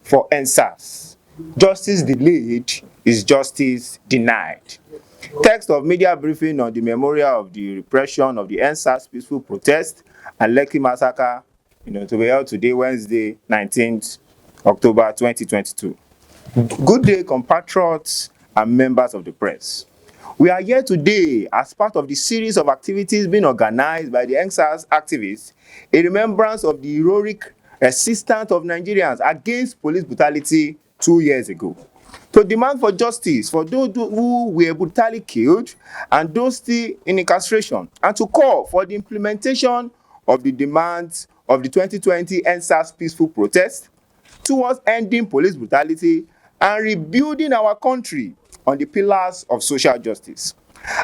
for EndSARS. Justice delayed is justice denied. Text of media briefing on the memorial of the repression of the EndSARS peaceful protest and Lekki Massacre, to be held today, Wednesday, 19th October 2022. Good day, compatriots and members of the press. We are here today as part of the series of activities being organized by the EndSARS activists in remembrance of the heroic resistance of Nigerians against police brutality 2 years ago, to demand for justice for those who were brutally killed and those still in incarceration, and to call for the implementation of the demands of the 2020 EndSARS peaceful protest towards ending police brutality and rebuilding our country on the pillars of social justice.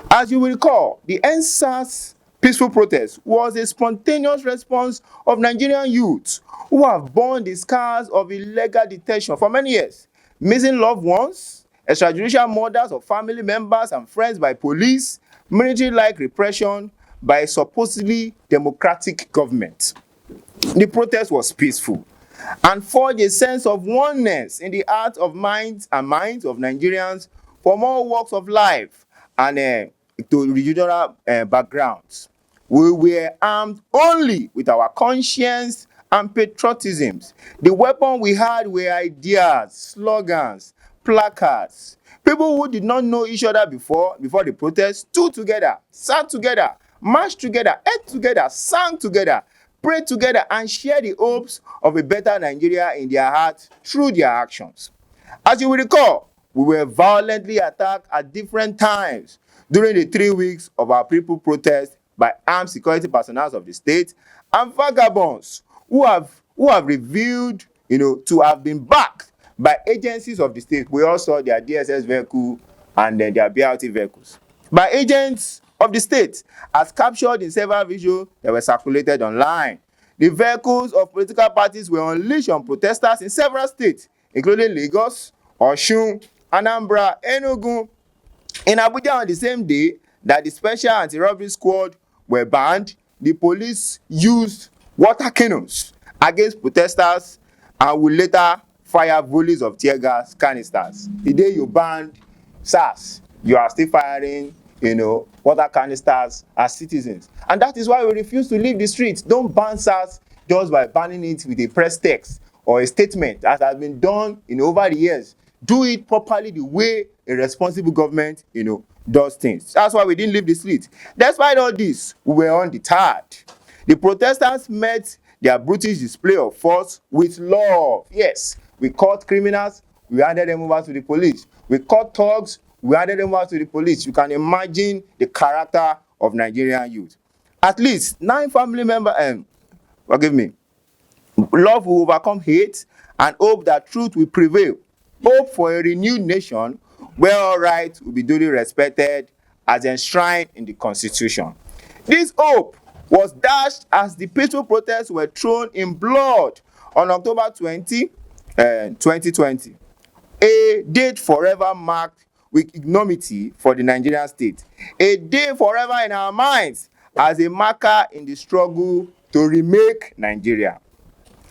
As you will recall, the EndSARS peaceful protest was a spontaneous response of Nigerian youths who have borne the scars of illegal detention for many years, missing loved ones, extrajudicial murders of family members and friends by police, military-like repression by a supposedly democratic government. The protest was peaceful and forged a sense of oneness in the hearts of minds of Nigerians from all walks of life and to regional backgrounds. We were armed only with our conscience and patriotism. The weapon we had were ideas, slogans, placards. People who did not know each other before the protest stood together, sat together, marched together, ate together, sang together, prayed together, and shared the hopes of a better Nigeria in their hearts through their actions. As you will recall, we were violently attacked at different times during the 3 weeks of our people protest by armed security personnel of the state and vagabonds who have revealed, to have been backed by agencies of the state. We all saw their DSS vehicle and their BRT vehicles by agents of the state, as captured in several videos that were circulated online. The vehicles of political parties were unleashed on protesters in several states, including Lagos, Osun, Anambra, Enugu. In Abuja, on the same day that the special anti-robbery squad were banned, the police used water cannons against protesters and would later fire volleys of tear gas canisters. The day you banned SARS, you are still firing water canisters as citizens. And that is why we refuse to leave the streets. Don't ban SARS just by banning it with a press text or a statement, as has been done over the years. Do it properly, the way a responsible government does things. That's why we didn't leave the street. Despite all this, we were undeterred. The protesters met their brutish display of force with love. Yes, we caught criminals, we handed them over to the police. We caught thugs, we handed them over to the police. You can imagine the character of Nigerian youth. At least 9 family members, love will overcome hate and hope that truth will prevail. Hope for a renewed nation where all rights will be duly respected as enshrined in the Constitution. This hope was dashed as the peaceful protests were thrown in blood on October 20, 2020. A date forever marked with ignominy for the Nigerian state. A day forever in our minds as a marker in the struggle to remake Nigeria.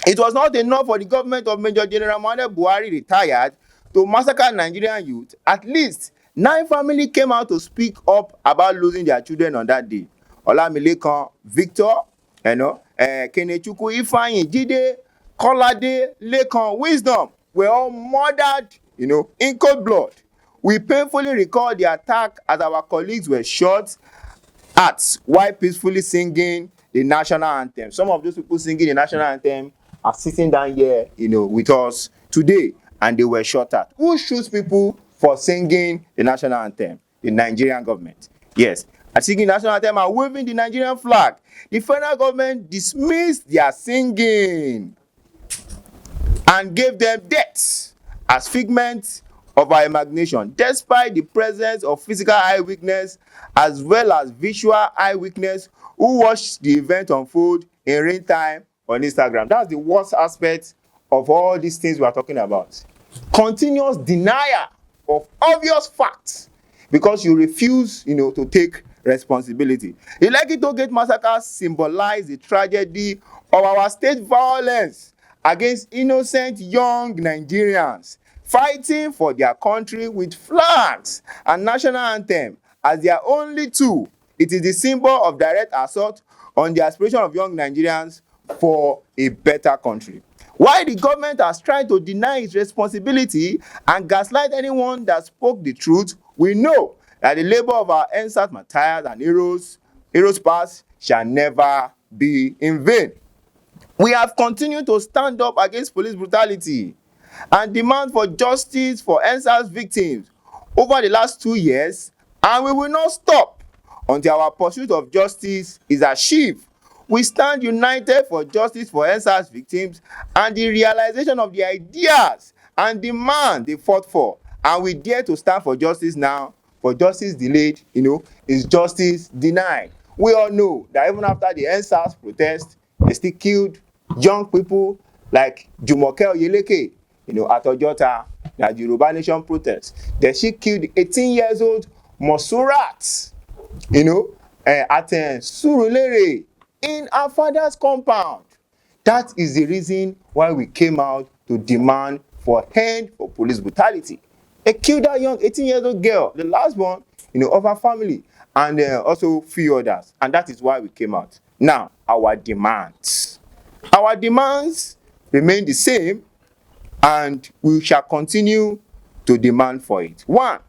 It was not enough for the government of Major General Muhammadu Buhari, retired, to massacre Nigerian youth. At least 9 families came out to speak up about losing their children on that day. Olamilekan, Victor, Kenechukwu, Ifeanyi, Jide, Kolade, Lekan, Wisdom were all murdered, in cold blood. We painfully recall the attack as our colleagues were shot at while peacefully singing the national anthem. Some of those people singing the national anthem are sitting down here, with us today, and they were shot at. Who shoots people for singing the national anthem? The Nigerian government. Yes, and singing the national anthem and waving the Nigerian flag. The federal government dismissed their singing and gave them deaths as figments of our imagination, despite the presence of physical eyewitness as well as visual eyewitness who watched the event unfold in real time on Instagram. That's the worst aspect of all these things we are talking about. Continuous denial of obvious facts because you refuse, to take responsibility. The Lekki Toll massacre symbolized the tragedy of our state violence against innocent young Nigerians fighting for their country with flags and national anthem as their only tool. It is the symbol of direct assault on the aspiration of young Nigerians for a better country. While the government has tried to deny its responsibility and gaslight anyone that spoke the truth, we know that the labor of our EndSARS martyrs and heroes past shall never be in vain. We have continued to stand up against police brutality and demand for justice for EndSARS victims over the last 2 years, and we will not stop until our pursuit of justice is achieved. We stand united for justice for EndSARS victims and the realization of the ideas and demand they fought for, and we dare to stand for justice now. For justice delayed, is justice denied. We all know that even after the EndSARS protest, they still killed young people like Jumoke Oyeleke, at Ojota, the Yoruba Nation protest. They still killed 18 years old Monsurat, at Surulere in our father's compound. That is the reason why we came out to demand for end for police brutality. They killed that young 18-year-old girl, the last one, of her family, and also few others. And that is why we came out. Now, our demands remain the same, and we shall continue to demand for it. 1,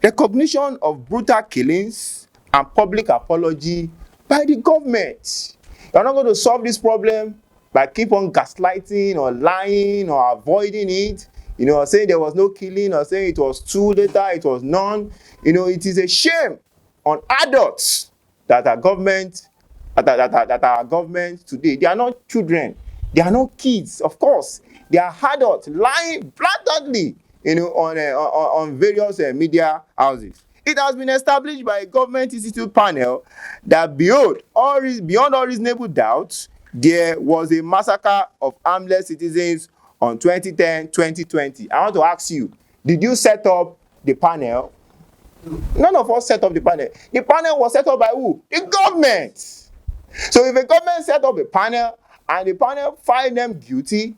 recognition of brutal killings and public apology by the government. You are not going to solve this problem by keep on gaslighting or lying or avoiding it, saying there was no killing or saying it was 2 later, it was none. It is a shame on adults that our government today, they are not children, they are not kids, of course. They are adults lying blatantly, on various media houses. It has been established by a government institute panel that beyond all reasonable doubt, there was a massacre of harmless citizens on 2010-2020. I want to ask you, did you set up the panel? None of us set up the panel. The panel was set up by who? The government. So if a government set up a panel and the panel find them guilty,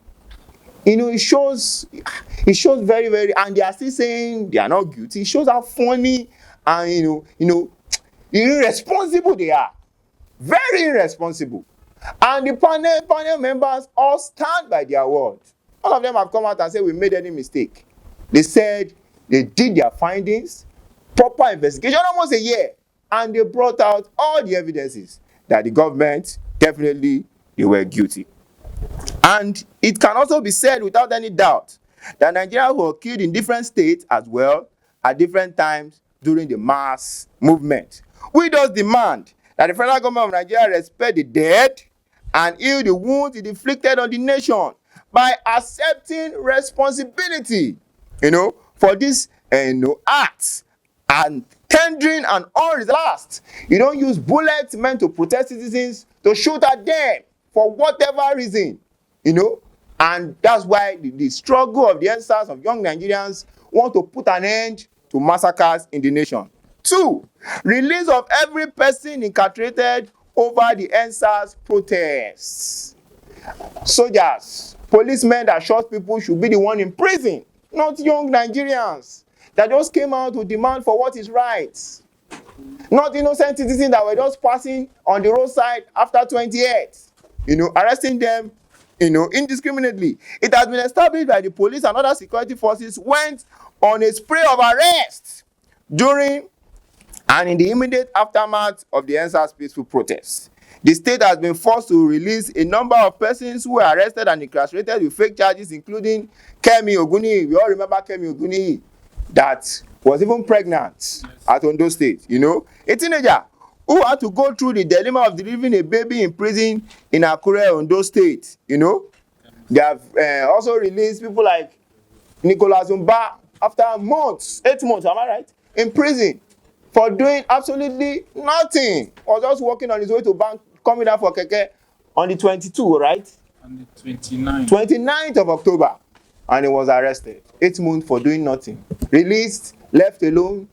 it shows very, very, and they are still saying they are not guilty. It shows how funny and irresponsible they are. Very irresponsible. And the panel members all stand by their word. All of them have come out and said we made any mistake. They said they did their findings, proper investigation, almost a year, and they brought out all the evidences that the government definitely they were guilty. And it can also be said without any doubt that Nigerians were killed in different states as well at different times during the mass movement. We thus demand that the federal government of Nigeria respect the dead and heal the wounds it inflicted on the nation by accepting responsibility, for this, acts and tendering an last. You don't use bullets meant to protect citizens to shoot at them for whatever reason, and that's why the struggle of the EndSARS of young Nigerians want to put an end to massacres in the nation. 2, release of every person incarcerated over the EndSARS protests. Soldiers, policemen that shot people should be the one in prison, not young Nigerians that just came out to demand for what is right. Not innocent citizens that were just passing on the roadside after 28, arresting them, indiscriminately. It has been established that the police and other security forces went on a spree of arrests during and in the immediate aftermath of the EndSARS peaceful protests. The state has been forced to release a number of persons who were arrested and incarcerated with fake charges, including Kemi Oguni. We all remember Kemi Oguni, that was even pregnant at Ondo State, a teenager who had to go through the dilemma of delivering a baby in prison in Akure, Ondo State. They have also released people like Nicholas Umba after 8 months, am I right, in prison for doing absolutely nothing, or just walking on his way to bank, coming down for keke on the 22, right? On the 29th. 29th of October, and he was arrested. 8 months for doing nothing. Released, left alone,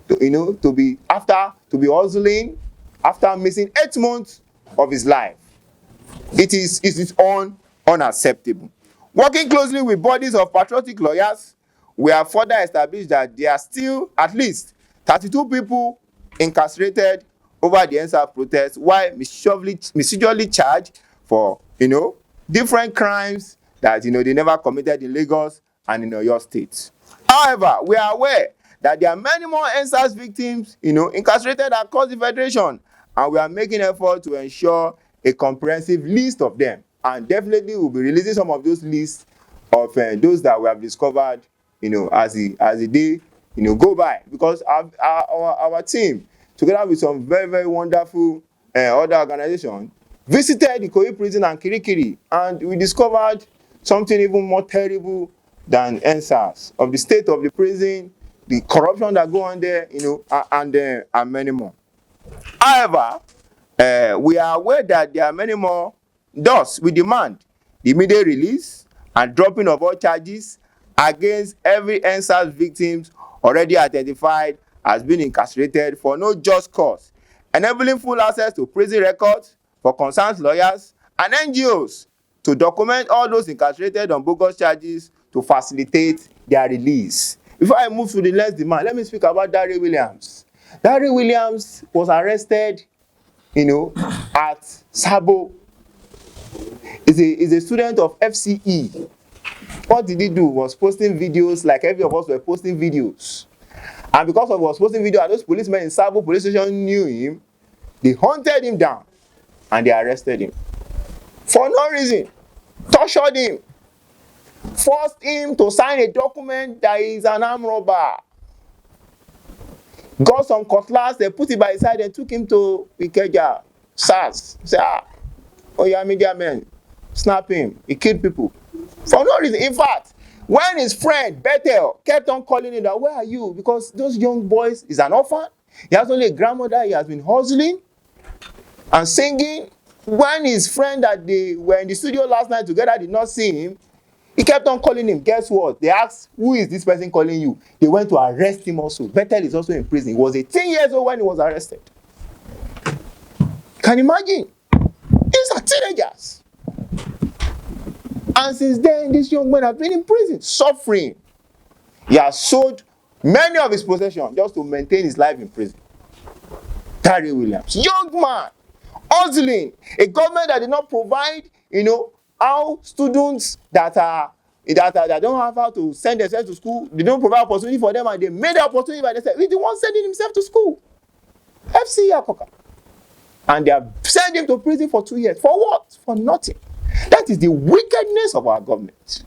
to be hustling after missing 8 months of his life. It is unacceptable. Working closely with bodies of patriotic lawyers, we have further established that there are still at least 32 people incarcerated over the EndSARS protest, while mischievously charged for, different crimes that, they never committed in Lagos and in Oyo State. However, we are aware that there are many more EndSARS victims, incarcerated across the federation, and we are making effort to ensure a comprehensive list of them, and definitely we'll be releasing some of those lists of those that we have discovered, as the day, go by, because our team, together with some very, very wonderful other organizations, visited the Ikoyi prison and Kirikiri, and we discovered something even more terrible than EndSARS, of the state of the prison, the corruption that go on there, and many more. However, we are aware that there are many more. Thus, we demand the immediate release and dropping of all charges against every EndSARS victims already identified as being incarcerated for no just cause, enabling full access to prison records for concerned lawyers and NGOs to document all those incarcerated on bogus charges to facilitate their release. Before I move to the next demand, let me speak about Dare Williams. Dare Williams was arrested, at Sabo. He's a student of FCE. What did he do? Was posting videos like every of us were posting videos. And because of was posting videos, those policemen in Sabo police station knew him. They hunted him down and they arrested him for no reason, tortured him, forced him to sign a document that he is an armed robber. Got some cutlass, they put it by his side and took him to Ikeja, SARS. Say, oh yeah, media men, snap him. He killed people for no reason. In fact, when his friend Bethel kept on calling him that, where are you? Because those young boys, is an orphan. He has only a grandmother. He has been hustling and singing. When his friend that they were in the studio last night together did not see him, he kept on calling him. Guess what? They asked, who is this person calling you? They went to arrest him also. Bethel is also in prison. He was 18 years old when he was arrested. Can you imagine? These are teenagers. And since then, this young man has been in prison, suffering. He has sold many of his possessions just to maintain his life in prison. Dare Williams, young man, hustling. A government that did not provide, how students that don't have how to send themselves to school, they don't provide opportunity for them, and they made the opportunity by themselves. He's the one sending himself to school. FCE Akoka. And they have sent him to prison for 2 years. For what? For nothing. That is the wickedness of our government.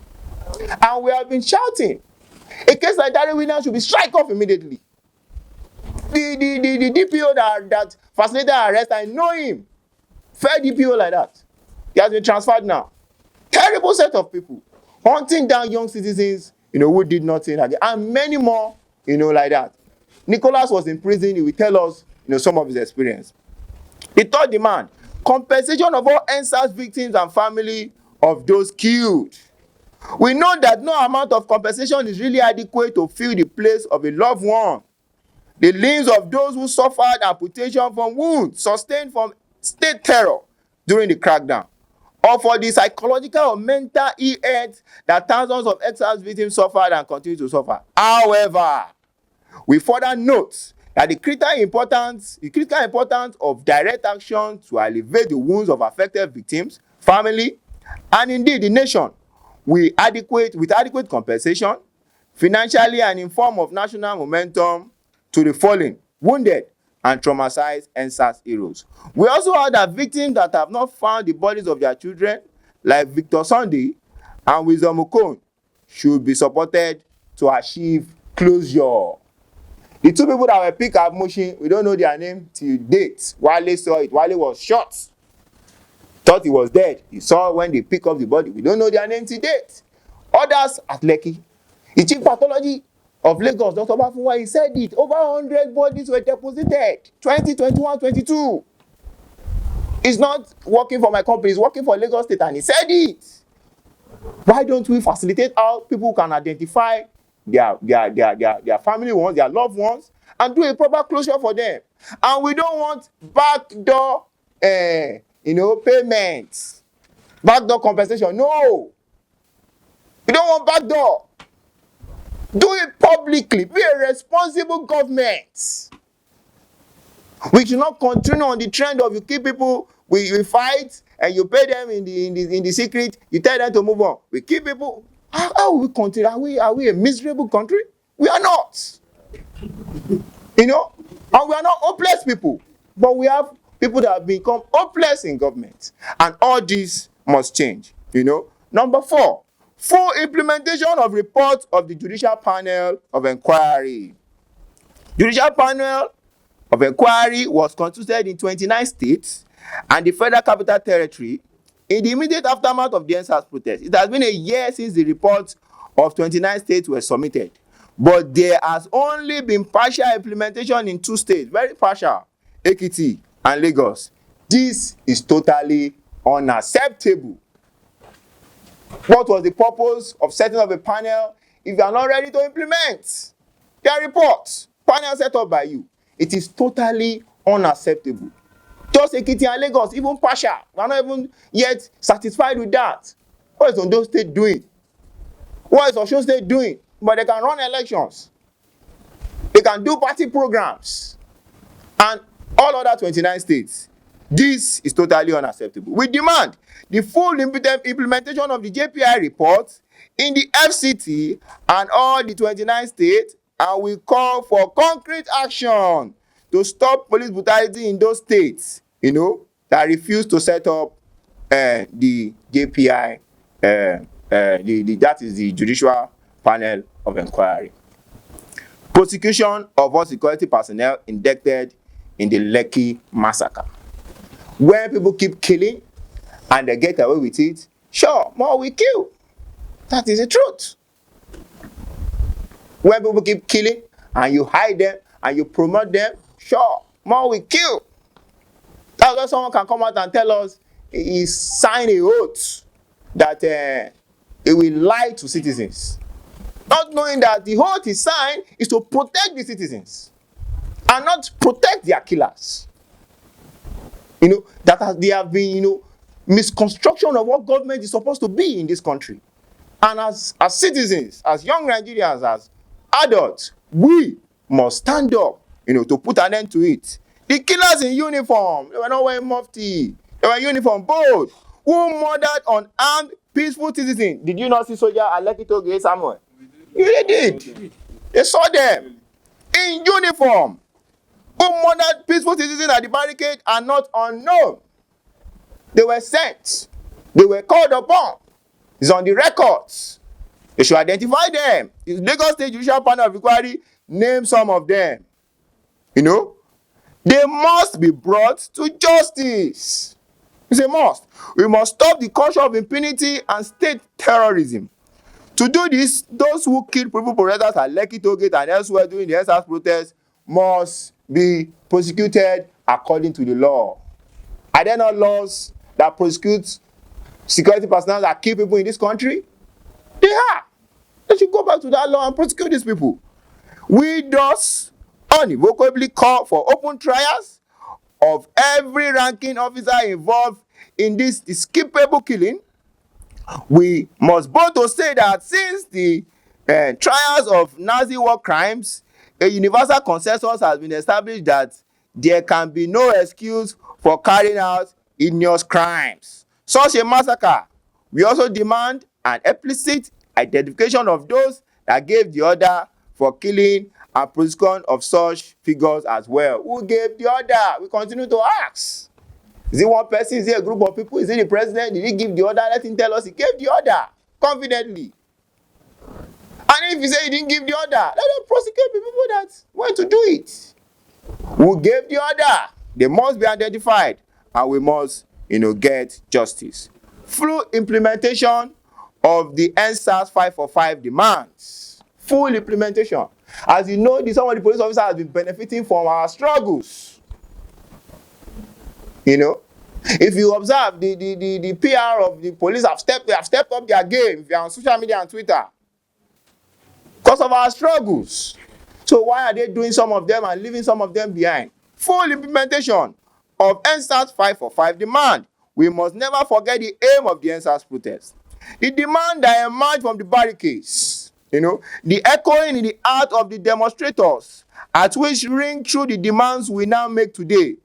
And we have been shouting. A case like Dare Williams should be strike off immediately. The DPO that facilitated arrest, I know him. Fair DPO like that. He has been transferred now. Terrible set of people. Hunting down young citizens, who did nothing again. And many more, like that. Nicholas was in prison. He will tell us, some of his experience. The third demand, compensation of all EndSARS victims and family of those killed. We know that no amount of compensation is really adequate to fill the place of a loved one. The limbs of those who suffered amputation from wounds sustained from state terror during the crackdown, or for the psychological or mental ill health that thousands of EndSARS victims suffered and continue to suffer. However, we further note that the critical importance of direct action to alleviate the wounds of affected victims, family, and indeed the nation with adequate compensation, financially and in form of national momentum to the fallen, wounded, and traumatized EndSARS heroes. We also heard that victims that have not found the bodies of their children, like Victor Sunday and Wisdom Okon, should be supported to achieve closure. The two people that were picked at motion, we don't know their name till date. Wale saw it. Wale was shot. Thought he was dead. He saw when they pick up the body. We don't know their name till date. Others at Lekki. The chief pathology of Lagos, Dr. Bafunwa, he said it. Over 100 bodies were deposited. 2021, 22. He's not working for my company. He's working for Lagos State, and he said it. Why don't we facilitate how people can identify their family ones, their loved ones, and do a proper closure for them? And we don't want backdoor, payments, backdoor compensation. No. We don't want backdoor. Do it publicly. Be a responsible government. We should not continue on the trend of you keep people, we fight and you pay them in the secret. You tell them to move on. We keep people. How will we continue? Are we a miserable country? We are not. You know, and we are not hopeless people, but we have people that have become hopeless in government, and all this must change. You know, number 4, full implementation of reports of the Judicial Panel of Inquiry. Judicial Panel of Inquiry was constituted in 29 states and the Federal Capital Territory in the immediate aftermath of the EndSARS protest. It has been a year since the reports of 29 states were submitted, but there has only been partial implementation in 2 states, very partial, Ekiti and Lagos. This is totally unacceptable. What was the purpose of setting up a panel if you are not ready to implement their reports? Panel set up by you. It is totally unacceptable. Just Ekiti and Lagos, even partial. We are not even yet satisfied with that. What is Ondo State doing? What is Osun State doing? But they can run elections. They can do party programs. And all other 29 states. This is totally unacceptable. We demand the full implementation of the JPI report in the FCT and all the 29 states, and we call for concrete action to stop police brutality in those states, you know, that refuse to set up the JPI, that is the Judicial Panel of Inquiry. Prosecution of all security personnel indicted in the Lekki Massacre. When people keep killing and they get away with it, sure, more will kill. That is the truth. When people keep killing and you hide them and you promote them, sure, more will kill. That's why someone can come out and tell us he signed a oath that he will lie to citizens. Not knowing that the oath he signed is to protect the citizens and not protect their killers. You know, there have been, you know, misconstruction of what government is supposed to be in this country. And as citizens, as young Nigerians, as adults, we must stand up, you know, to put an end to it. The killers in uniform, they were not wearing mufti, they were in uniform, both, who murdered unarmed, peaceful citizens. Did you not see soldiers at Lekki Toll somewhere? You did. They saw them in uniform. Who murdered peaceful citizens at the barricade are not unknown. They were sent. They were called upon. It's on the records. They should identify them. The Lagos State Judicial Panel of Inquiry name some of them. You know, they must be brought to justice. It's a must. We must stop the culture of impunity and state terrorism. To do this, those who killed people protesters at Lekki Toll and elsewhere during the EndSARS protest must be prosecuted according to the law. Are there not laws that prosecute security personnel that kill people in this country? They are. They should go back to that law and prosecute these people. We thus unequivocally call for open trials of every ranking officer involved in this despicable killing. We must both to say that since the trials of Nazi war crimes, a universal consensus has been established that there can be no excuse for carrying out heinous crimes such a massacre. We also demand an explicit identification of those that gave the order for killing and prosecution of such figures as well. Who gave the order? We continue to ask. Is it one person? Is it a group of people? Is it the president? Did he give the order? Let him tell us he gave the order confidently. And if he say he didn't give the order, let them prosecute the people that went to do it. Who gave the order? They must be identified, and we must, you know, get justice. Full implementation of the EndSARS 545 demands. Full implementation. As you know, some of the police officers have been benefiting from our struggles. You know, if you observe the PR of the police have stepped up their game. If you are on social media and Twitter, because of our struggles. So why are they doing some of them and leaving some of them behind? Full implementation of EndSARS 545 demand. We must never forget the aim of the EndSARS protest. The demand that emerged from the barricades, the echoing in the heart of the demonstrators, at which ring through the demands we now make today.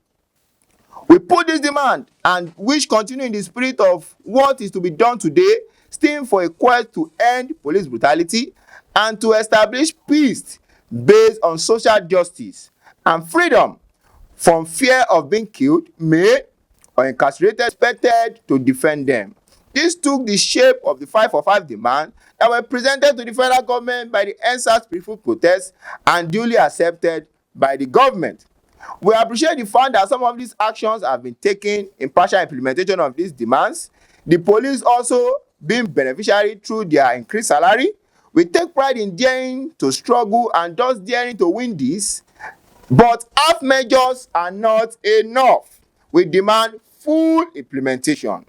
We put this demand, and which continue in the spirit of what is to be done today, still for a quest to end police brutality and to establish peace based on social justice and freedom from fear of being killed, maimed, or incarcerated, expected to defend them. This took the shape of the 5-for-5 demand that were presented to the federal government by the EndSARS peaceful protest and duly accepted by the government. We appreciate the fact that some of these actions have been taken in partial implementation of these demands. The police also being beneficiary through their increased salary. We take pride in daring to struggle and thus daring to win this, but half measures are not enough. We demand full implementation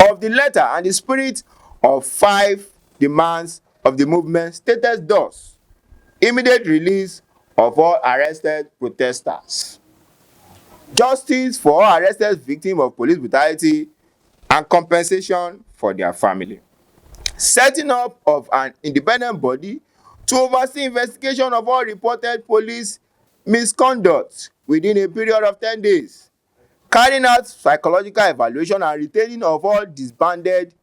of the letter and the spirit of 5 demands of the movement stated thus: immediate release of all arrested protesters, justice for all arrested victims of police brutality, and compensation for their family. Setting up of an independent body to oversee investigation of all reported police misconduct within a period of 10 days. Carrying out psychological evaluation and retaining of all disbanded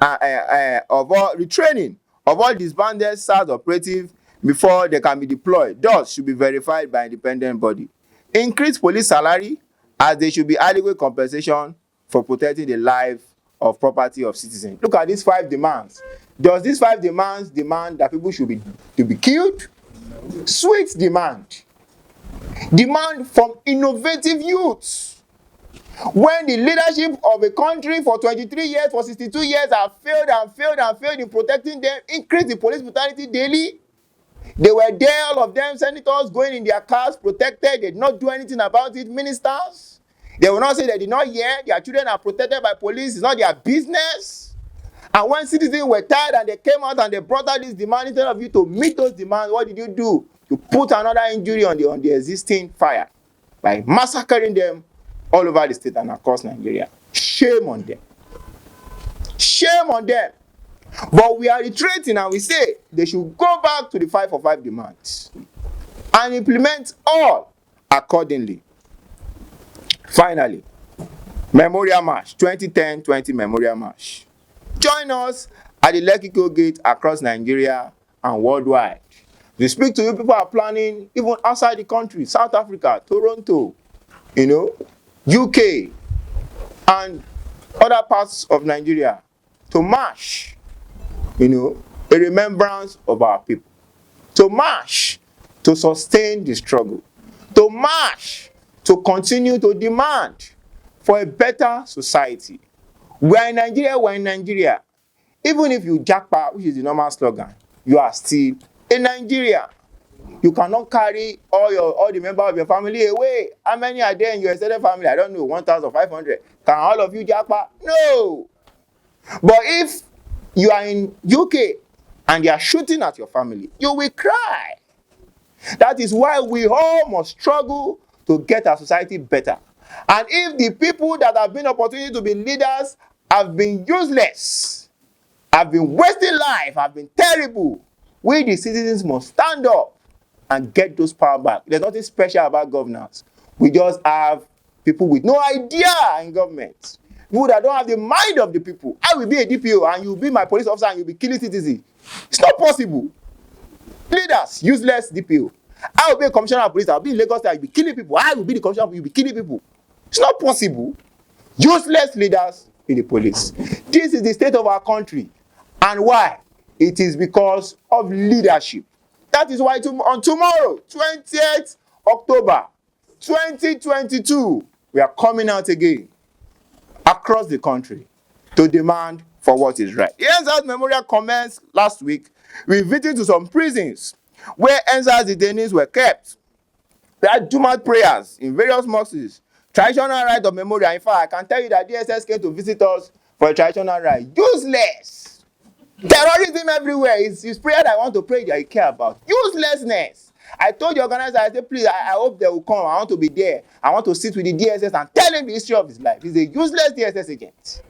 retraining of all disbanded SARS operatives before they can be deployed, thus should be verified by independent body. Increase police salary, as there should be adequate compensation for protecting the life of property of citizens. Look at these 5 demands. Does these 5 demands demand that people should be killed? Sweet demand. Demand from innovative youths. When the leadership of a country for 23 years, for 62 years have failed in protecting them, increase the police brutality daily. They were there, all of them, senators going in their cars, protected. They did not do anything about it. Ministers, they will not say they did not hear. Their children are protected by police. It's not their business. And when citizens were tired and they came out and they brought out this demand, instead of you to meet those demands, what did you do? You put another injury on the existing fire by massacring them all over the state and across Nigeria. Shame on them. Shame on them. But we are reiterating and we say they should go back to the 5-for-5 demands and implement all accordingly. Finally, Memorial March, 2010-20 Memorial March. Join us at the Lekki Toll gate across Nigeria and worldwide. We speak to you, people are planning even outside the country, South Africa, Toronto, UK, and other parts of Nigeria, to march, a remembrance of our people, to march to sustain the struggle, to march to continue to demand for a better society. We are in Nigeria. Even if you jackpot, which is the normal slogan, you are still in Nigeria. You cannot carry all the members of your family away. How many are there in your extended family? I don't know, 1,500. Can all of you jackpot? No. But if you are in UK and they are shooting at your family, you will cry. That is why we all must struggle to get our society better. And if the people that have been opportunity to be leaders have been useless, have been wasting life, have been terrible, we the citizens must stand up and get those power back. There's nothing special about governance. We just have people with no idea in government. People that don't have the mind of the people. I will be a DPO and you will be my police officer and you will be killing citizens. It's not possible. Leaders, useless DPO. I will be a commissioner of police. I will be in Lagos State. I will be killing people. I will be the commissioner. You will be killing people. It's not possible. Useless leaders in the police. This is the state of our country. And why? It is because of leadership. That is why on tomorrow, 20th October 2022, we are coming out again across the country to demand for what is right. The EndSARS memorial commenced last week with visits to some prisons where EndSARS detainees were kept. They had Jumat prayers in various mosques, traditional rite of memorial. In fact, I can tell you that DSS came to visit us for a traditional rite. Useless. Terrorism everywhere. It's prayer that I want to pray that you care about. Uselessness. I told the organizer, I said, please, I hope they will come. I want to be there. I want to sit with the DSS and tell him the history of his life. He's a useless DSS agent.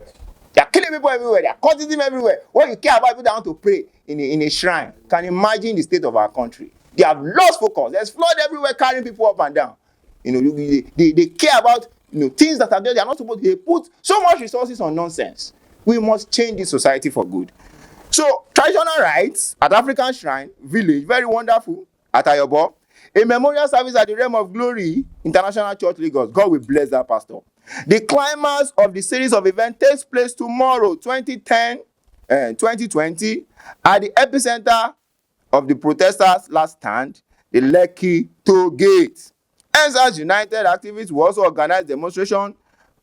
They are killing killing people everywhere. There are cultism everywhere. What you care about people that want to pray in a shrine. Can you imagine the state of our country? They have lost focus. There's flood everywhere carrying people up and down. They care about things that are there. They are not supposed to. They put so much resources on nonsense. We must change this society for good. So traditional rites at African shrine village, very wonderful at Ayobo. A memorial service at the Realm of Glory International Church Lagos. God will bless that pastor. The climax of the series of events takes place tomorrow, 2020, at the epicenter of the protesters' last stand, the Lekki Toll gate. EndSARS United activists will also organize demonstration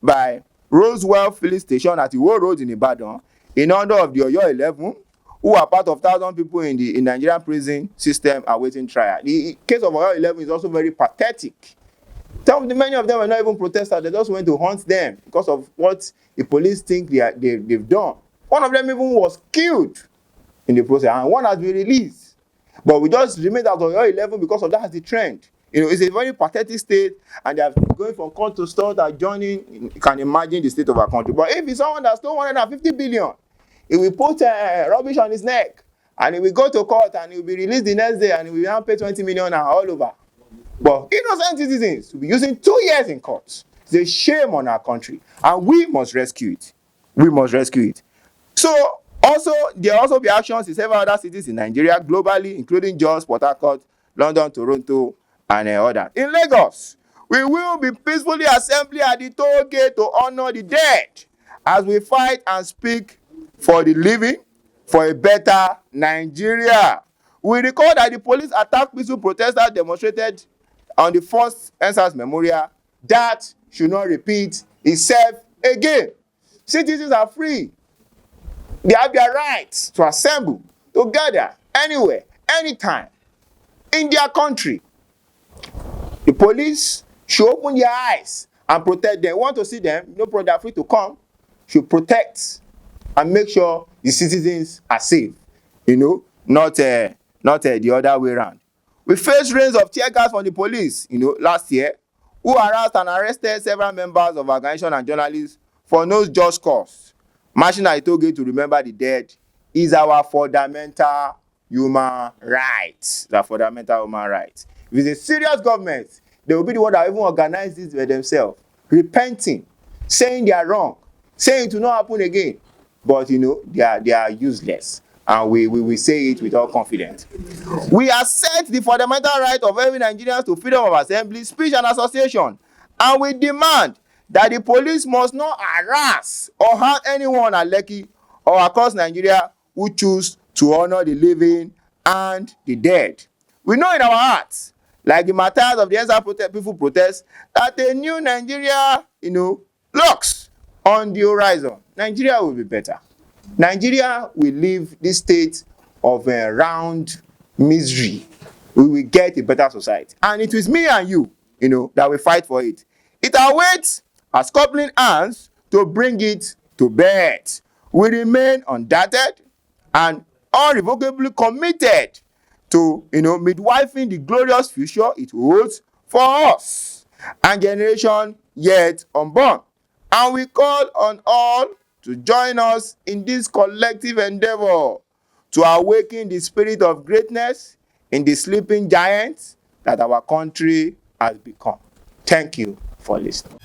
by Rosewell filling station at Iwo Road in Ibadan in honor of the Oyo 11 who are part of 1,000 people in the Nigerian prison system awaiting trial. The case of Oyo 11 is also very pathetic. Many of them were not even protesters. They just went to hunt them because of what the police think they've done. One of them even was killed in the process, and one has been released. But we just remained at Oyo 11 because of that's the trend. It's a very pathetic state, and they are going from court to court and joining. You can imagine the state of our country. But if it's someone that stole 150 billion, he will put rubbish on his neck, and he will go to court, and he will be released the next day, and he will now pay 20 million and all over. But innocent citizens will be using 2 years in court. It's a shame on our country, and we must rescue it. We must rescue it. So, there will also be actions in several other cities in Nigeria, globally, including Jos, Port Harcourt, London, Toronto, and others. In Lagos, we will be peacefully assembling at the toll gate to honor the dead as we fight and speak for the living, for a better Nigeria. We recall that the police attacked peaceful protesters demonstrated on the first EndSARS memorial. That should not repeat itself again. Citizens are free. They have their rights to assemble, to gather, anywhere, anytime, in their country. The police should open their eyes and protect them. Want to see them? No problem, they are free to come. Should protect and make sure the citizens are safe. Not the other way around. We faced rains of tear gas from the police, last year, who harassed and arrested several members of our organization and journalists for no just cause. Marching at the toll gate to remember the dead is our fundamental human rights. If it's a serious government, they will be the one that even organize this by themselves, repenting, saying they are wrong, saying it will not happen again. But they are useless, and we say it with all confidence. We assert the fundamental right of every Nigerian to freedom of assembly, speech, and association, and we demand that the police must not harass or harm anyone at Lekki or across Nigeria who choose to honor the living and the dead. We know in our hearts, like the martyrs of the EndSARS people protest, that a new Nigeria, looks on the horizon. Nigeria will be better. Nigeria will leave this state of round misery. We will get a better society. And it is me and you, that will fight for it. It awaits as coupling hands to bring it to bed. We remain undaunted and irrevocably committed to, midwifing the glorious future it holds for us and generation yet unborn. And we call on all to join us in this collective endeavor to awaken the spirit of greatness in the sleeping giants that our country has become. Thank you for listening.